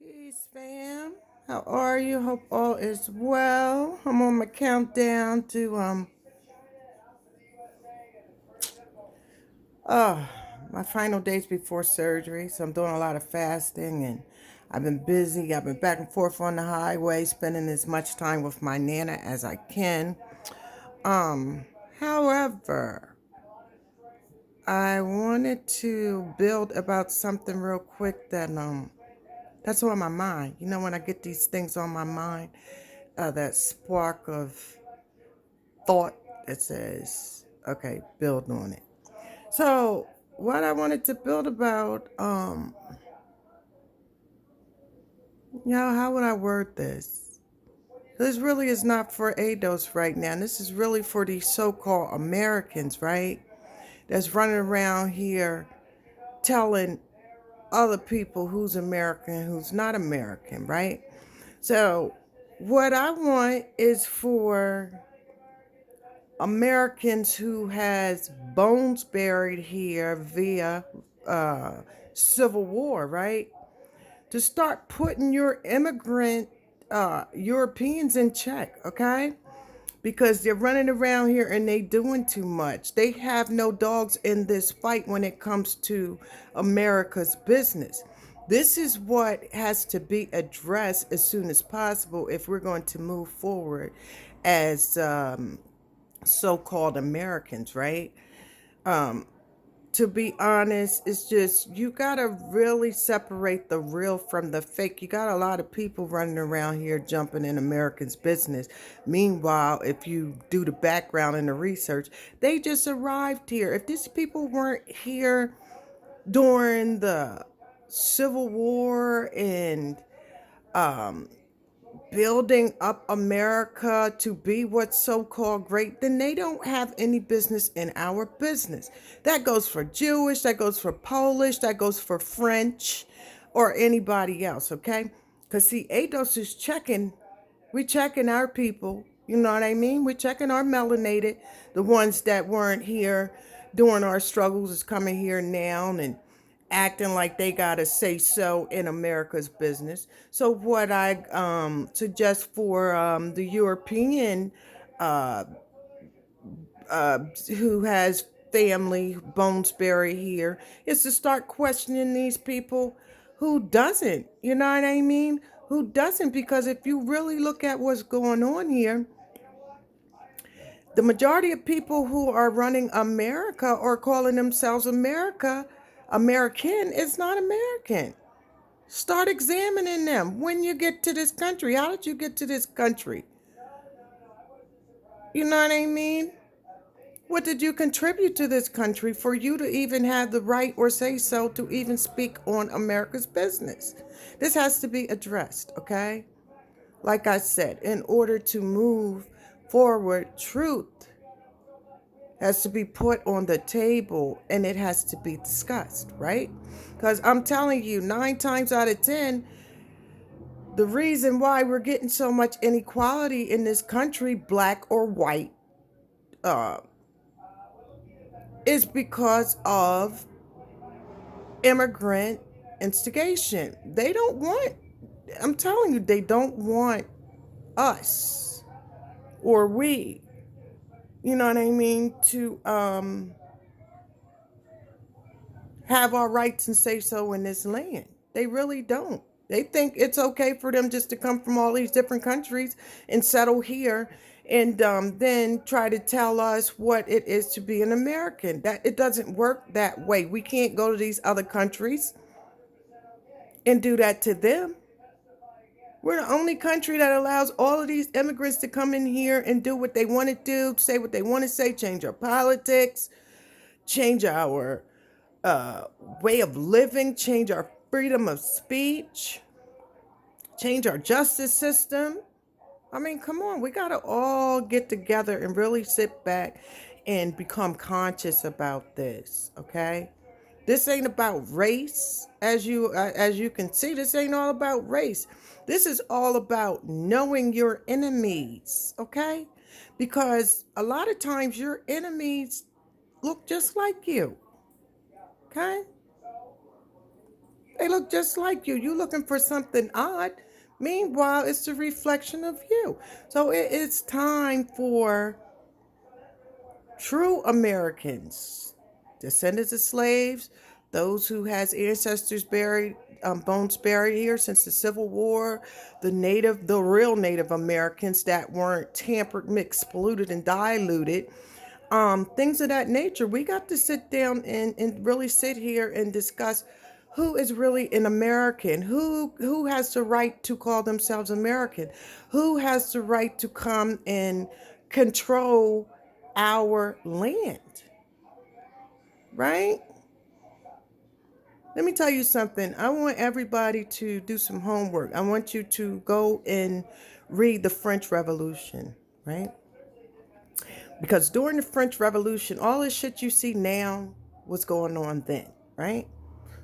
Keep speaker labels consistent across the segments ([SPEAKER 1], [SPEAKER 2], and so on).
[SPEAKER 1] Peace, fam. How are you? Hope all is well. I'm on my countdown to uh my final days before surgery. So I'm doing a lot of fasting and I've been busy. I've been back and forth on the highway, spending as much time with my nana as I can. Um, however, I wanted to build about something real quick that's on my mind. You know, when I get these things on my mind, that spark of thought that says, okay, build on it. So, what I wanted to build about, how would I word this? This really is not for ADOS right now. This is really for these so called Americans, right? That's running around here telling other people who's American, who's not American, right? So, what I want is for Americans who has bones buried here via uh, Civil War, right? To start putting your immigrant Europeans in check, okay? Because they're running around here and they doing too much. They have no dogs in this fight when it comes to America's business. This is what has to be addressed as soon as possible if we're going to move forward as so-called Americans, right? Um, to be honest, it's just you gotta really separate the real from the fake. You got a lot of people running around here jumping in Americans' business. Meanwhile, if you do the background and the research, they just arrived here. If these people weren't here during the Civil War and um, building up America to be what's so called great, then they don't have any business in our business. That goes for Jewish, that goes for Polish, that goes for French, or anybody else, okay? Because see, ADOS is checking, we checking our people, you know what I mean? We're checking our melanated, the ones that weren't here during our struggles is coming here now and acting like they gotta say so in America's business. So what I suggest for the European uh, uh, who has family bones buried here is to start questioning these people who doesn't. You know what I mean? Who doesn't? Because if you really look at what's going on here, the majority of people who are running America or calling themselves American is not American. Start examining them when you get to this country. How did you get to this country? You know what I mean? What did you contribute to this country for you to even have the right or say so to even speak on America's business? This has to be addressed, okay? Like I said, in order to move forward, truth has to be put on the table and it has to be discussed, right? Because I'm telling you, 9 times out of 10, the reason why we're getting so much inequality in this country, black or white, uh, is because of immigrant instigation. They don't want, I'm telling you, they don't want us or we, you know what I mean, to have our rights and say so in this land. They really don't. They think it's okay for them just to come from all these different countries and settle here and then try to tell us what it is to be an American. That it doesn't work that way. We can't go to these other countries and do that to them. We're the only country that allows all of these immigrants to come in here and do what they want to do, say what they want to say, change our politics, change our uh, way of living, change our freedom of speech, change our justice system. I mean, come on, we got to all get together and really sit back and become conscious about this, okay? This ain't about race, as you can see. This ain't all about race. This is all about knowing your enemies, okay? Because a lot of times your enemies look just like you, okay? They look just like you. You looking for something odd. Meanwhile, it's a reflection of you. So it's time for true Americans, descendants of slaves, those who has ancestors buried, bones buried here since the Civil War, the real Native Americans that weren't tampered, mixed, polluted, and diluted, things of that nature. We got to sit down and really sit here and discuss who is really an American, who has the right to call themselves American, who has the right to come and control our land, right? Let me tell you something. I want everybody to do some homework. I want you to go and read the French Revolution, right? Because during the French Revolution, all this shit you see now was going on then, right?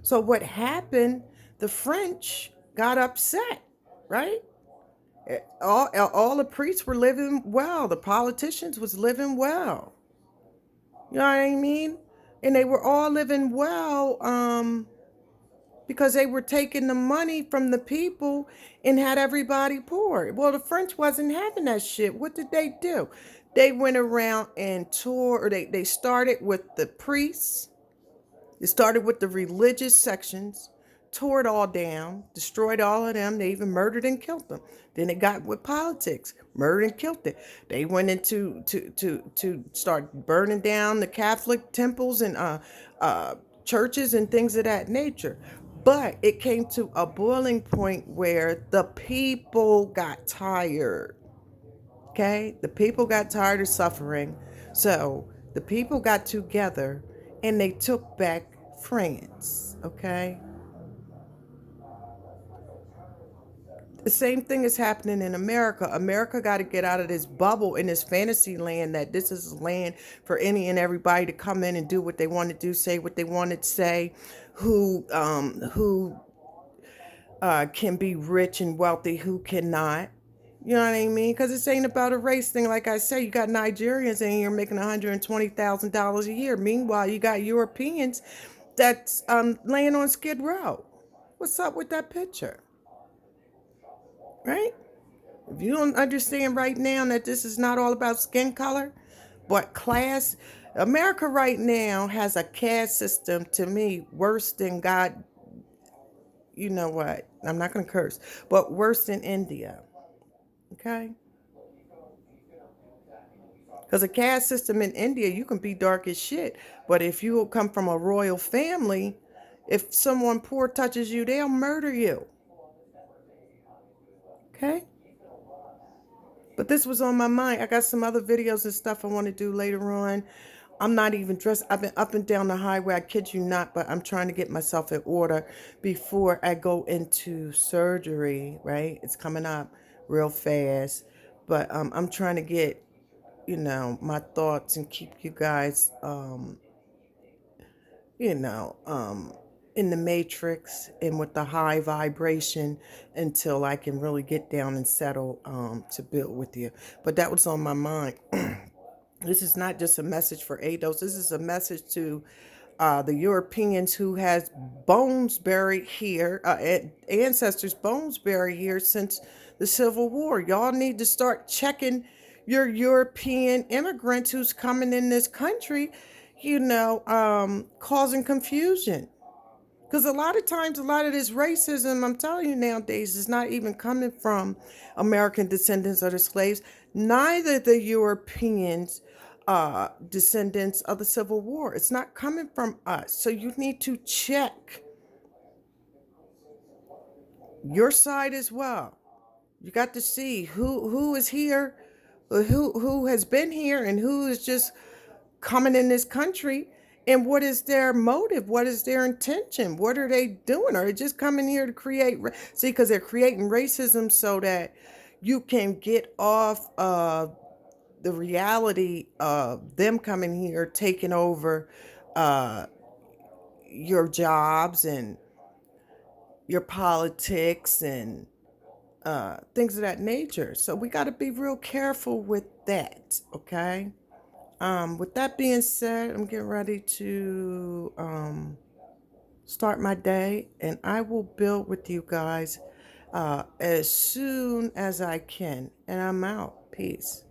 [SPEAKER 1] So what happened, the French got upset, right? All the priests were living well. The politicians was living well. You know what I mean? And they were all living well because they were taking the money from the people and had everybody poor. Well, the French wasn't having that shit. What did they do? They went around and tore, or they started with the priests. They started with the religious sections, tore it all down, destroyed all of them. They even murdered and killed them. Then it got with politics, murdered and killed it. They went into to start burning down the Catholic temples and churches and things of that nature. But it came to a boiling point where the people got tired. Okay? The people got tired of suffering. So the people got together and they took back France. Okay? The same thing is happening in America. America got to get out of this bubble in this fantasy land that this is a land for any and everybody to come in and do what they want to do, say what they want to say, who can be rich and wealthy, who cannot. You know what I mean? Because this ain't about a race thing. Like I say, you got Nigerians in here making $120,000 a year. Meanwhile, you got Europeans that's laying on Skid Row. What's up with that picture? Right? If you don't understand right now that this is not all about skin color, but class, America right now has a caste system, to me, worse than God. You know what? I'm not going to curse, but worse than India. Okay? Because a caste system in India, you can be dark as shit. But if you come from a royal family, if someone poor touches you, they'll murder you. Okay? But this was on my mind. I got some other videos and stuff I want to do later on. I'm not even dressed. I've been up and down the highway. I kid you not, but I'm trying to get myself in order before I go into surgery, right? It's coming up real fast. But I'm trying to get, my thoughts and keep you guys, you know, um, in the matrix and with the high vibration until I can really get down and settle to build with you. But that was on my mind. This is not just a message for ADOS. This is a message to the Europeans who has bones buried here, ancestors' bones buried here since the Civil War. Y'all need to start checking your European immigrants who's coming in this country, causing confusion. Because a lot of times, a lot of this racism, I'm telling you nowadays, is not even coming from American descendants of the slaves, neither the Europeans descendants of the Civil War. It's not coming from us. So you need to check your side as well. You got to see who is here, who has been here, and who is just coming in this country, and what is their motive, what is their intention, what are they doing? Are they just coming here to create see, because they're creating racism so that you can get off the reality of them coming here taking over your jobs and your politics and things of that nature. So we got to be real careful with that, okay? With that being said, I'm getting ready to start my day, and I will build with you guys as soon as I can. And I'm out. Peace.